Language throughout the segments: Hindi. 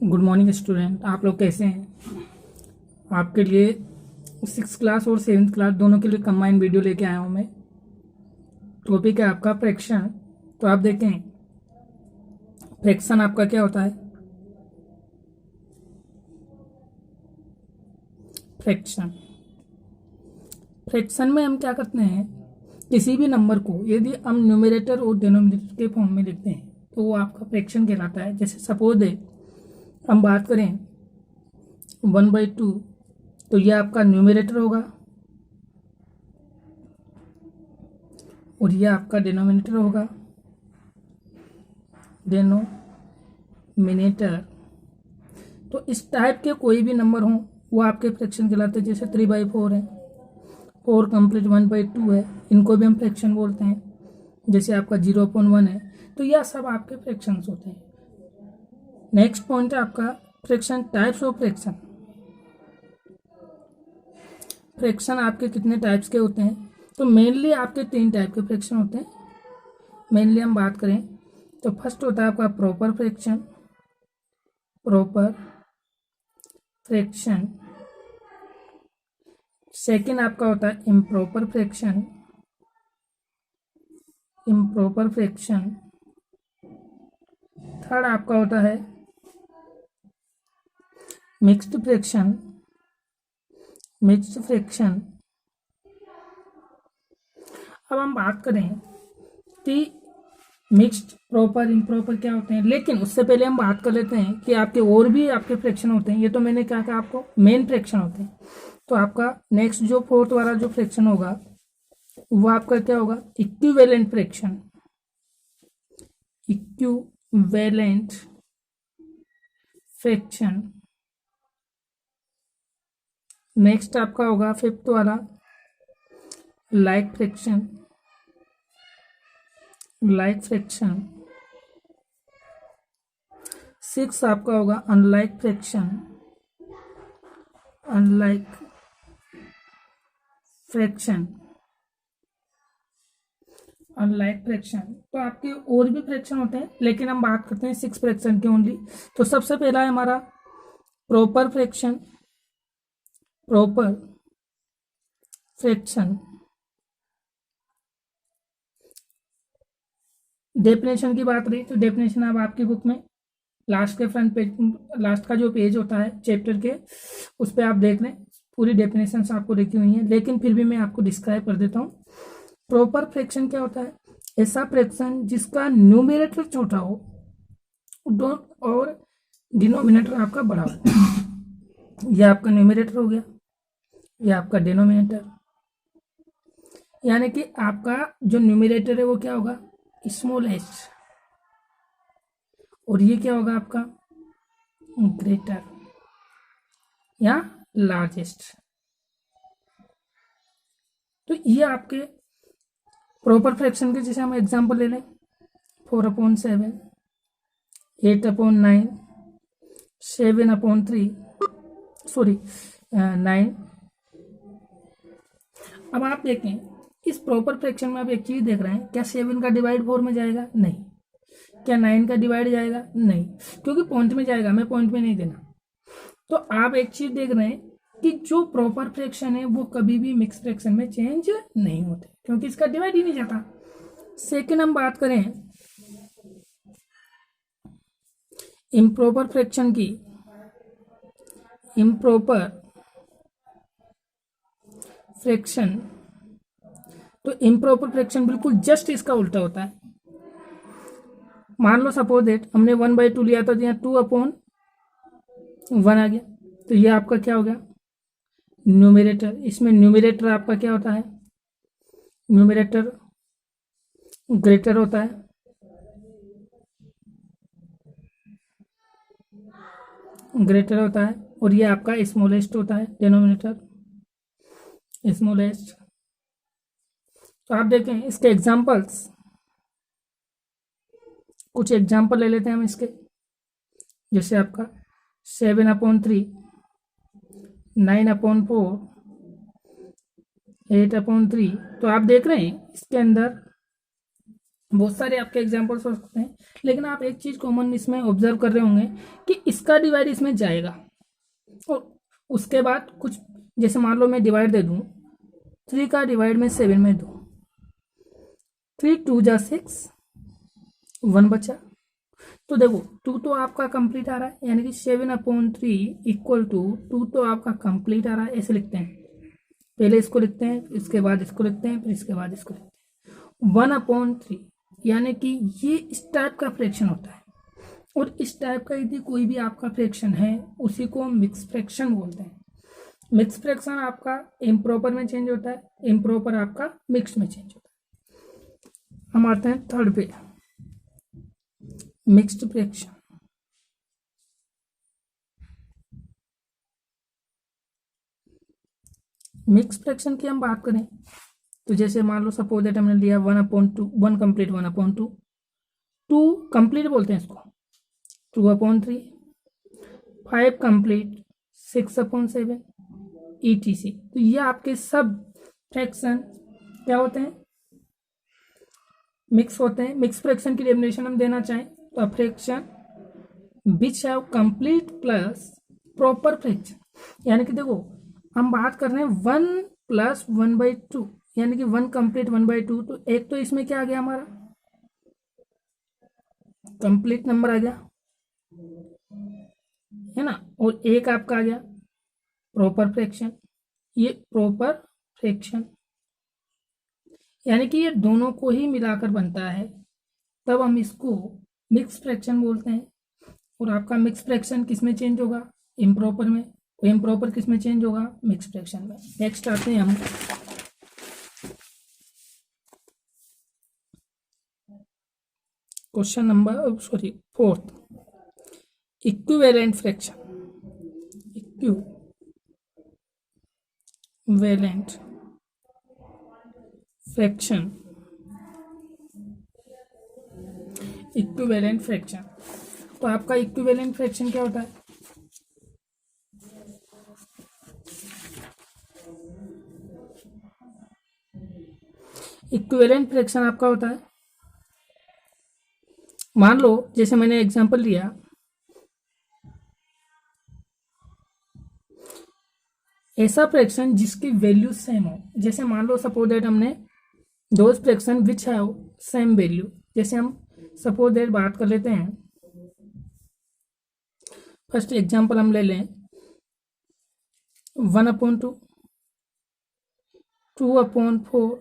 गुड मॉर्निंग स्टूडेंट, आप लोग कैसे हैं। आपके लिए 6th क्लास और 7th क्लास दोनों के लिए कंबाइंड वीडियो लेके आया हूँ मैं। टॉपिक है आपका फ्रैक्शन। तो आप देखें फ्रैक्शन आपका क्या होता है। फ्रैक्शन फ्रैक्शन में हम क्या करते हैं, किसी भी नंबर को यदि हम न्यूमरेटर और डिनोमिनेटर के फॉर्म में लिखते हैं तो वो आपका फ्रैक्शन कहलाता है। जैसे सपोज है हम बात करें 1/2, तो ये आपका न्यूमरेटर होगा और ये आपका डिनोमिनेटर होगा। डिनोमिनेटर तो इस टाइप के कोई भी नंबर हो वो आपके फ्रैक्शन कहलाते हैं। जैसे 3/4 है, 4 कंप्लीट 1/2 है, इनको भी हम फ्रैक्शन बोलते हैं। जैसे आपका 0/1 है, तो यह सब आपके फ्रैक्शंस होते हैं। नेक्स्ट पॉइंट है आपका fraction, types of fraction. Fraction आपके कितने टाइप्स के होते हैं, तो मेनली आपके 3 टाइप के फ्रैक्शन होते हैं। मेनली हम बात करें तो फर्स्ट होता है आपका proper fraction. Proper fraction. Second आपका होता है improper fraction. Improper fraction. Third आपका होता है मिक्स्ड फ्रैक्शन। Mixed fraction. अब हम बात करें कि मिक्स्ड, प्रॉपर, इम्प्रॉपर क्या होते हैं, लेकिन उससे पहले हम बात कर लेते हैं कि आपके और भी आपके फ्रैक्शन होते हैं। ये तो मैंने क्या कहा आपको, मेन फ्रैक्शन होते हैं। तो आपका नेक्स्ट जो फोर्थ वाला जो फ्रैक्शन होगा वो आपका क्या होगा, equivalent fraction. Equivalent fraction. Next आपका होगा फिफ्थ वाला like fraction. Like fraction. Six आपका होगा unlike fraction. Unlike fraction. Unlike fraction. तो आपके और भी फ्रैक्शन होते हैं, लेकिन हम बात करते हैं 6 फ्रैक्शन की ओनली। तो सबसे पहला है हमारा proper fraction. Proper fraction. Definition की बात रही तो डेफिनेशन अब आपकी बुक में लास्ट के फ्रंट पेज, लास्ट का जो पेज होता है चैप्टर के, उस पर आप देख लें, पूरी डेफिनेशन आपको लिखी हुई है, लेकिन फिर भी मैं आपको डिस्क्राइब कर देता हूँ। प्रॉपर फ्रैक्शन क्या होता है, ऐसा फ्रैक्शन जिसका न्यूमरेटर छोटा हो और डिनोमिनेटर आपका बड़ा हो। यह आपका न्यूमरेटर हो गया, यह आपका डिनोमिनेटर। यानी कि आपका जो न्यूमरेटर है वो क्या होगा, स्मॉलेस्ट, और ये क्या होगा आपका ग्रेटर या लार्जेस्ट। तो ये आपके प्रॉपर फ्रैक्शन के, जैसे हम एग्जांपल ले लें 4/7, 8/9, 7/3, सॉरी 9। अब आप देखें इस प्रॉपर फ्रैक्शन में आप एक चीज देख रहे हैं, क्या 7 का डिवाइड 4 में जाएगा, नहीं। क्या 9 का डिवाइड जाएगा, नहीं, क्योंकि पॉइंट में जाएगा, मैं पॉइंट में नहीं देना। तो आप एक चीज देख रहे हैं कि जो प्रॉपर फ्रैक्शन है वो कभी भी मिक्स फ्रैक्शन में चेंज नहीं होते, क्योंकि इसका डिवाइड ही नहीं जाता। सेकेंड हम बात करें इम्प्रॉपर फ्रैक्शन की। इम्प्रॉपर फ्रैक्शन, तो इम्प्रॉपर फ्रैक्शन बिल्कुल जस्ट इसका उल्टा होता है। मान लो सपोज दैट हमने 1/2 लिया था, तो यहाँ 2/1 आ गया, तो ये आपका क्या हो गया, न्यूमरेटर। इसमें न्यूमरेटर आपका क्या होता है, न्यूमरेटर ग्रेटर होता है, ग्रेटर होता है, और ये आपका स्मॉलेस्ट होता है, डिनोमिनेटर स्मॉलेस्ट। तो आप देखें इसके एग्जांपल्स, कुछ एग्जांपल ले लेते हैं हम इसके। जैसे आपका 7/3, 9/4, 8/3। तो आप देख रहे हैं इसके अंदर बहुत सारे आपके एग्जाम्पल्स हो सकते हैं, लेकिन आप एक चीज कॉमन इसमें ऑब्जर्व कर रहे होंगे कि इसका डिवाइड इसमें जाएगा, और उसके बाद कुछ, जैसे मान लो मैं डिवाइड दे दूं, 3 का डिवाइड में 7 में दूं, 3 2 जा 6, 1 बचा। तो देखो 2 तो आपका कंप्लीट आ रहा है, यानी कि 7/3 इक्वल टू 2 तो आपका कंप्लीट आ रहा है। ऐसे लिखते हैं, पहले इसको लिखते हैं, इसके बाद इसको लिखते हैं, फिर इसके बाद इसको लिखते हैं। 1/3 यानी कि ये इस टाइप का फ्रैक्शन होता है, और इस टाइप का यदि कोई भी आपका फ्रैक्शन है उसी को हम मिक्स फ्रैक्शन बोलते हैं। मिक्स फ्रैक्शन आपका इम्प्रॉपर में चेंज होता है, इम्प्रॉपर आपका मिक्स में चेंज होता है। हम आते हैं थर्ड पे, मिक्स्ड फ्रैक्शन। मिक्स फ्रैक्शन की हम बात करें तो जैसे मान लो सपोज दैट हमने लिया 1/2, 1 कंप्लीट 1/2, 2 कंप्लीट बोलते हैं इसको, 2/3, 5 कंप्लीट 6/7, ETC। तो ये आपके सब फ्रैक्शन क्या होते हैं, मिक्स होते हैं। मिक्स फ्रैक्शन की डेफिनेशन हम देना चाहें तो a fraction which have complete plus proper fraction, यानी कि देखो हम बात कर रहे हैं 1 + 1/2, यानी कि 1 कंप्लीट 1/2। तो एक तो इसमें क्या आ गया, हमारा कंप्लीट नंबर आ गया, है ना, और एक आपका आ गया प्रॉपर फ्रैक्शन। ये प्रॉपर फ्रैक्शन यानी कि ये दोनों को ही मिलाकर बनता है, तब हम इसको मिक्स फ्रैक्शन बोलते हैं। और आपका मिक्स फ्रैक्शन किस में चेंज होगा, इम्प्रॉपर में। तो इम्प्रॉपर किस में चेंज होगा, मिक्स फ्रैक्शन में। नेक्स्ट आते हैं हम question number fourth, equivalent fraction. Equivalent fraction, equivalent fraction. तो आपका इक्विवेलेंट फ्रैक्शन क्या होता है, इक्विवेलेंट फ्रैक्शन आपका होता है, मान लो जैसे मैंने एग्जांपल लिया, ऐसा फ्रैक्शन जिसकी वैल्यू सेम हो। जैसे मान लो सपोज दैट हमने those fraction which have same value, जैसे हम सपोज दैट बात कर लेते हैं, फर्स्ट एग्जांपल हम ले लें 1/2, 2/4,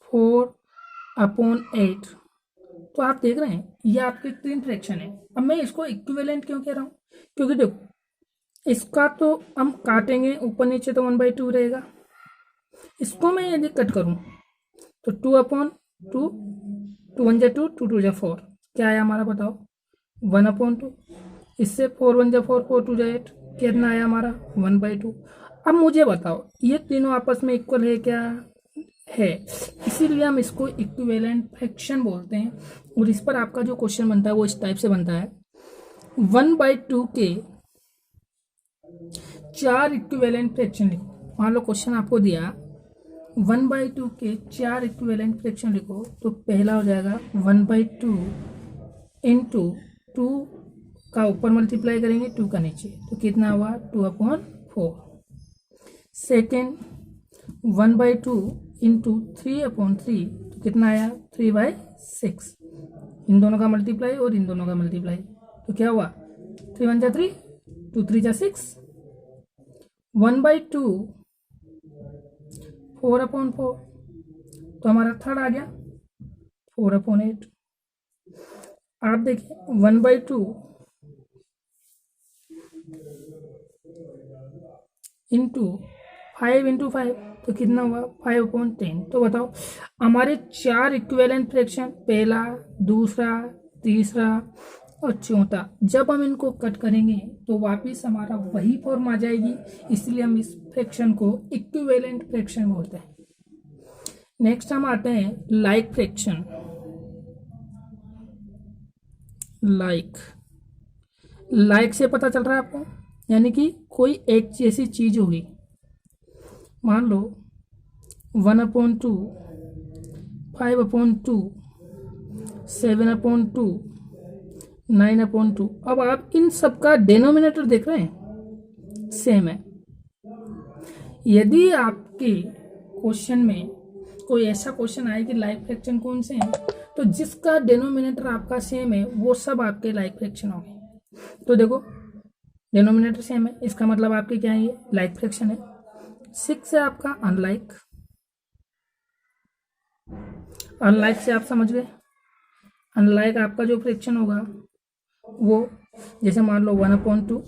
4/8। तो आप देख रहे हैं ये आपके 3 फ्रैक्शन है। अब मैं इसको इक्विवेलेंट क्यों कह रहा हूँ, क्योंकि देखो इसका तो हम काटेंगे ऊपर नीचे तो 1/2 रहेगा। इसको मैं यदि कट करूं तो 2/2, 2 1 जा 2, 2 2 जा 4, क्या आया हमारा बताओ, 1/2। इससे 4 1 जा 4, 4 2 जा 8, कितना आया हमारा 1/2। अब मुझे बताओ ये तीनों आपस में इक्वल है क्या, है, इसीलिए हम इसको इक्विवेलेंट फ्रैक्शन बोलते हैं। और इस पर आपका जो क्वेश्चन बनता है वो इस टाइप से बनता है, 1/2 के 4 इक्विवेलेंट फ्रैक्शन लिखो। मान लो क्वेश्चन आपको दिया 1/2 के 4 इक्विवेलेंट फ्रैक्शन लिखो, तो पहला हो जाएगा 1/2 इंटू 2 का ऊपर मल्टीप्लाई करेंगे 2 का नीचे, तो कितना हुआ 2/4। सेकेंड 1/2 इंटू 3/3, तो कितना आया 3/6। इन दोनों का मल्टीप्लाई और इन दोनों का मल्टीप्लाई, तो क्या हुआ 3 1 जा 3, 2 3 जा 6, 1/2 4/4, तो हमारा थर्ड आ गया 4/8। आप देखिए 1/2 इंटू 5 तो कितना हुआ 5/10। तो बताओ हमारे 4 इक्विवेलेंट फ्रैक्शन, पहला, दूसरा, तीसरा और चौथा, जब हम इनको कट करेंगे तो वापिस हमारा वही फॉर्म आ जाएगी, इसलिए हम इस फ्रैक्शन को इक्विवेलेंट फ्रैक्शन बोलते हैं। नेक्स्ट हम आते हैं लाइक फ्रैक्शन। लाइक से पता चल रहा है आपको, यानी कि कोई एक जैसी चीज होगी। मान लो 1/2 5/2, 7/2, 9/2। अब आप इन सब का डिनोमिनेटर देख रहे हैं, सेम है। यदि आपके क्वेश्चन में कोई ऐसा क्वेश्चन आए कि लाइक फ्रैक्शन कौन से हैं, तो जिसका डिनोमिनेटर आपका सेम है वो सब आपके लाइक फ्रैक्शन होंगे। तो देखो डिनोमिनेटर सेम है, इसका मतलब आपके क्या है, ये लाइक फ्रैक्शन है। 6 है आपका अनलाइक। अनलाइक से आप समझ गए, अनलाइक आपका जो फ्रैक्शन होगा वो जैसे मान लो 1/2,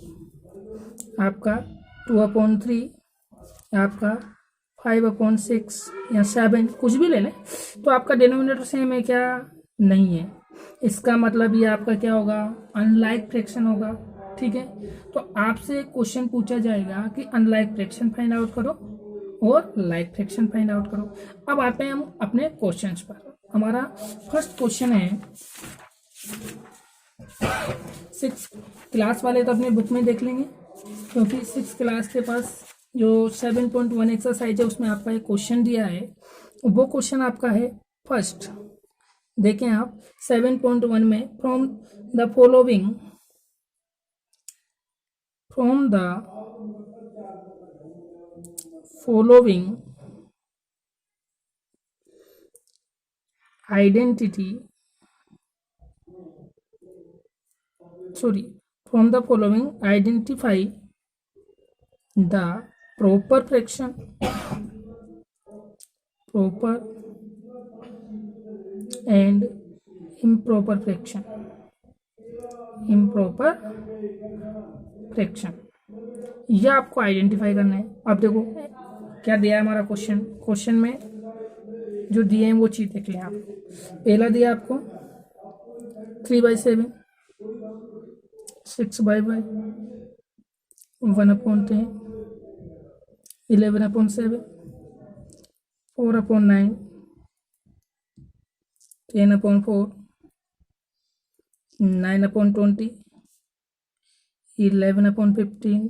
आपका 2/3, आपका 5/6 या 7, कुछ भी ले लें, तो आपका डिनोमिनेटर सेम है क्या, नहीं है। इसका मतलब ये आपका क्या होगा, अनलाइक फ्रैक्शन होगा। ठीक है, तो आपसे क्वेश्चन पूछा जाएगा कि अनलाइक फ्रैक्शन फाइंड आउट करो और लाइक फ्रैक्शन फाइंड आउट करो। अब आते हैं हम अपने क्वेश्चंस पर। हमारा फर्स्ट क्वेश्चन है, 6 क्लास वाले तो अपने बुक में देख लेंगे, क्योंकि 6 क्लास के पास जो 7.1 एक्सरसाइज है उसमें आपका एक क्वेश्चन दिया है। वो क्वेश्चन आपका है फर्स्ट, देखें आप 7.1 में, from the following identity, from the following identify the proper fraction and improper fraction। यह आपको आइडेंटिफाई करना है। अब देखो क्या दिया है हमारा क्वेश्चन में जो दिए हैं वो चीज देख लें आप। पहला दिया आपको 3/7, 6/5, 1/10, 11/7, 4/9, 10/4, 9/20, 11/15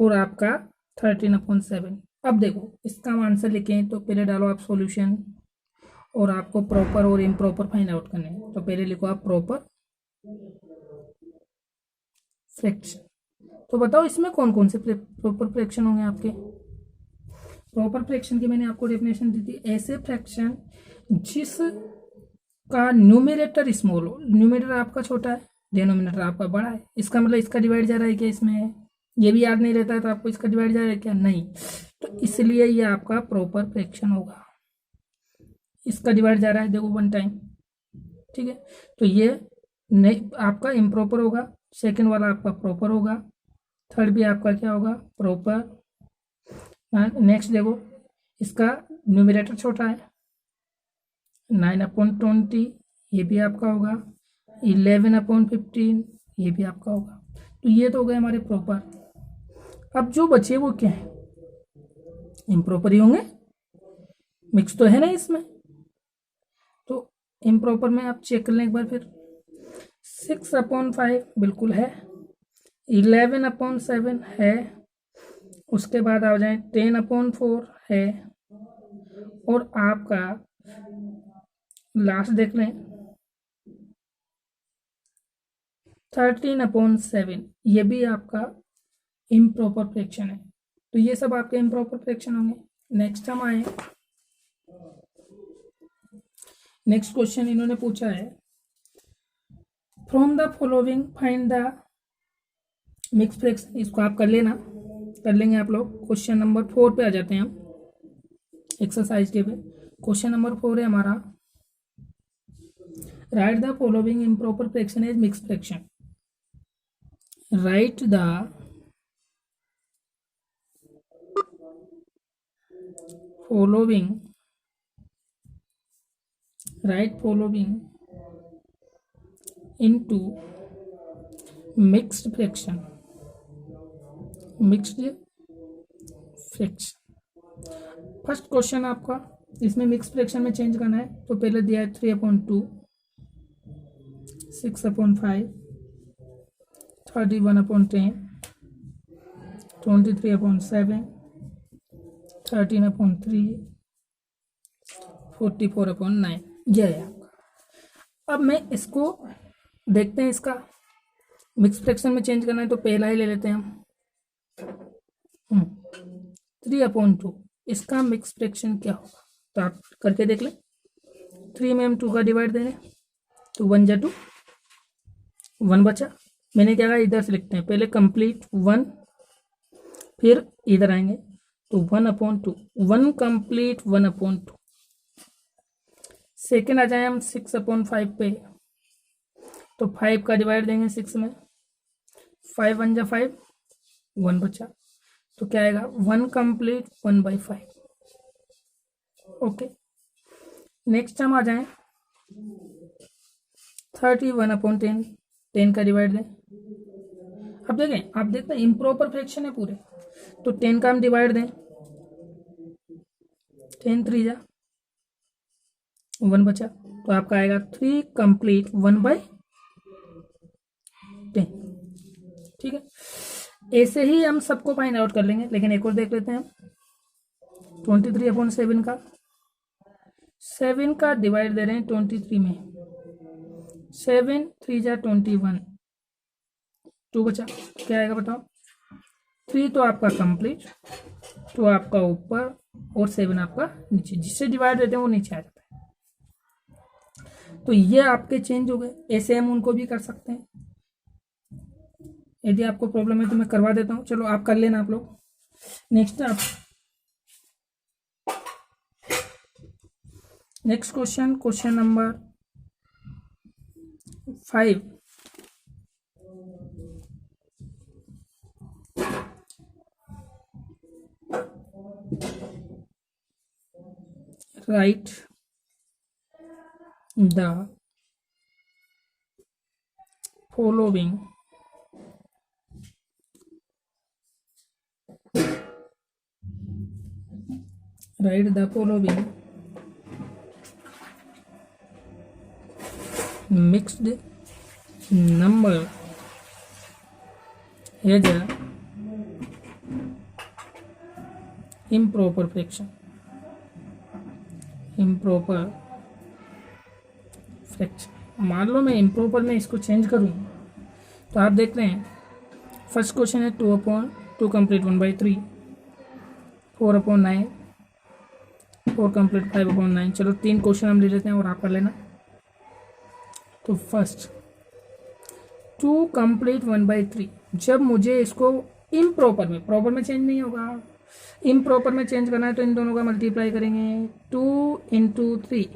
और आपका 13/7। अब देखो इसका हम आंसर लिखें तो पहले डालो आप सॉल्यूशन, और आपको प्रॉपर और इम्प्रॉपर फाइंड आउट करने हैं। तो पहले लिखो आप प्रॉपर फ्रैक्शन। तो बताओ इसमें कौन कौन से प्रॉपर फ्रैक्शन होंगे आपके। प्रॉपर फ्रैक्शन की मैंने आपको डेफिनेशन दी थी, ऐसे फ्रैक्शन जिस का न्यूमरेटर स्मॉल हो, न्यूमरेटर आपका छोटा है, डिनोमिनेटर आपका बड़ा है। इसका मतलब इसका डिवाइड जा रहा है क्या, इसमें है, ये भी याद नहीं रहता है तो आपको इसका डिवाइड जा रहा है क्या, नहीं। तो इसलिए ये आपका प्रॉपर फ्रैक्शन होगा। इसका डिवाइड जा रहा है देखो 1 टाइम, ठीक है, तो ये नहीं आपका इम्प्रॉपर होगा। सेकंड वाला आपका प्रॉपर होगा, थर्ड भी आपका क्या होगा, प्रॉपर। नेक्स्ट देखो इसका न्यूमरेटर छोटा है, 9/20 ये भी आपका होगा, 11/15 ये भी आपका होगा। तो ये तो हो गए हमारे प्रॉपर। अब जो बचे वो क्या है, इम्प्रॉपर ही होंगे, मिक्स तो है ना इसमें। तो इम्प्रॉपर में आप चेक कर लें एक बार फिर। 6/5 बिल्कुल है, 11/7 है, उसके बाद आ जाए 10/4 है, और आपका लास्ट देख लें 13/7 ये भी आपका इम्प्रॉपर फ्रैक्शन है। तो ये सब आपके इम्प्रॉपर फ्रैक्शन होंगे। नेक्स्ट हम आए, नेक्स्ट क्वेश्चन इन्होंने पूछा है, from the following find the mix fraction. इसको आप कर लेना, कर लेंगे आप लोग। क्वेश्चन नंबर 4 पे आ जाते हैं हम एक्सरसाइज के पे। क्वेश्चन नंबर 4 है हमारा, write the following improper fraction as mix fraction. Write the following into mixed fraction। First question आपका इसमें मिक्स फ्रैक्शन में चेंज करना है। तो पहले दिया है 3/2, 6/5, 31/10, 23/7, 13/3, 44/9 यह है आपका। अब मैं इसको देखते हैं, इसका मिक्स फ्रैक्शन में चेंज करना है तो पहला ही ले लेते हैं हम 3/2। इसका मिक्स फ्रैक्शन क्या होगा तो आप करके देख लें। 3 में हम 2 का डिवाइड दे रहे हैं तो 1 जा 2, 1 बचा। मैंने क्या कहा, इधर से लिखते हैं पहले कंप्लीट 1, फिर इधर आएंगे तो 1/2, 1 कंप्लीट 1/2। सेकेंड आ जाए हम 6/5 पे तो 5 का डिवाइड देंगे 6 में, 5 1 जा 5, 1 बचा तो क्या आएगा 1 कंप्लीट 1/5। ओके, नेक्स्ट हम आ जाए 31/10, 10 का डिवाइड दें। अब देखें, आप देखते हैं इम्प्रॉपर फ्रैक्शन है पूरे, तो 10 का हम डिवाइड दें, 10 3 जा 1 बचा तो आपका आएगा 3 कंप्लीट 1/10। ठीक है, ऐसे ही हम सबको फाइंड आउट कर लेंगे, लेकिन एक और देख लेते हैं। 23/7 का 7 का डिवाइड दे रहे हैं 23 में, 7 3 जा 21, 2 बचा क्या आएगा बताओ। 3 तो आपका कंप्लीट, 2 आपका ऊपर और 7 आपका नीचे, जिससे डिवाइड देते हैं वो नीचे आ जाता है। तो ये आपके चेंज हो गए, ऐसे हम उनको भी कर सकते हैं। यदि आपको प्रॉब्लम है तो मैं करवा देता हूँ, चलो आप कर लेना आप लोग। Next question number 5। Right the following mixed number has a improper fraction। मान लो मैं इम्प्रॉपर में इसको चेंज करूँ तो आप देखते हैं फर्स्ट क्वेश्चन है 2/2 कंप्लीट 1/3, 4/9, 4 कंप्लीट 5/9। चलो 3 क्वेश्चन हम ले लेते हैं और आप कर लेना। तो फर्स्ट 2 कंप्लीट 1/3, जब मुझे इसको इम्प्रॉपर में, प्रॉपर में चेंज नहीं होगा, इम्प्रॉपर में चेंज करना है तो इन दोनों का मल्टीप्लाई करेंगे, 2 × 3,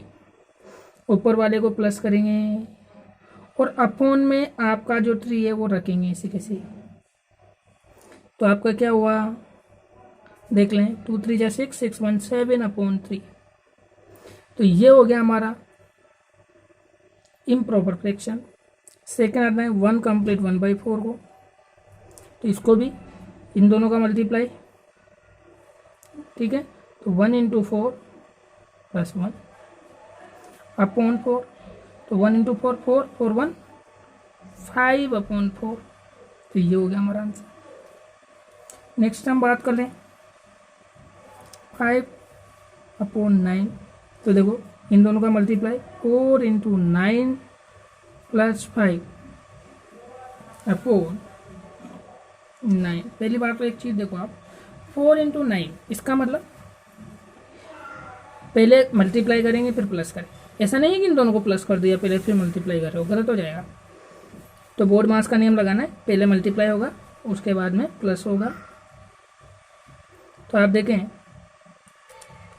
ऊपर वाले को प्लस करेंगे और अपॉन में आपका जो 3 है वो रखेंगे इसी के सी। तो आपका क्या हुआ देख लें, 2 3 जा 6, 6 1 7/3। तो ये हो गया हमारा इम्प्रॉपर फ्रैक्शन। सेकेंड आता है 1 कंप्लीट 1/4 को, तो इसको भी इन दोनों का मल्टीप्लाई, ठीक है। तो 1 × 4 + 1 अपॉन 4, तो 1 × 4 4 4 1 5/4। तो ये हो गया हमारा आंसर। नेक्स्ट हम बात कर लें 5/9। तो देखो इन दोनों का मल्टीप्लाई, 4 × 9 + 5/9। पहली बात तो एक चीज़ देखो आप, 4 × 9, इसका मतलब पहले मल्टीप्लाई करेंगे फिर प्लस करेंगे। ऐसा नहीं है कि इन दोनों को प्लस कर दिया पहले फिर मल्टीप्लाई कर रहे हो, गलत हो जाएगा। तो बोर्ड मास का नियम लगाना है, पहले मल्टीप्लाई होगा उसके बाद में प्लस होगा। तो आप देखें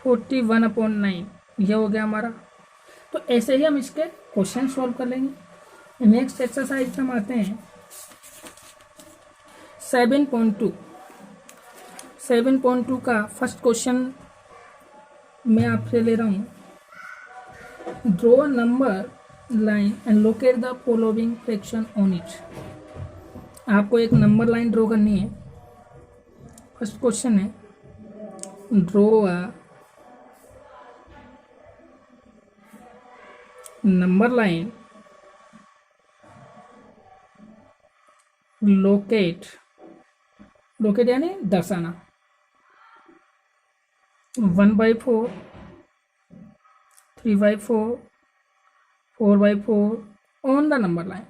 41/9 ये हो गया हमारा। तो ऐसे ही हम इसके क्वेश्चन सॉल्व कर लेंगे। नेक्स्ट एक्सरसाइज हम आते हैं 7.2। 7.2 का फर्स्ट क्वेश्चन मैं आपसे ले रहा हूँ, draw a number line and locate the following fraction on it. आपको एक नंबर लाइन ड्रॉ करनी है। फर्स्ट क्वेश्चन है draw a number line locate यानी दर्शाना 1/4 3/4, 4/4 ऑन द नंबर लाइन।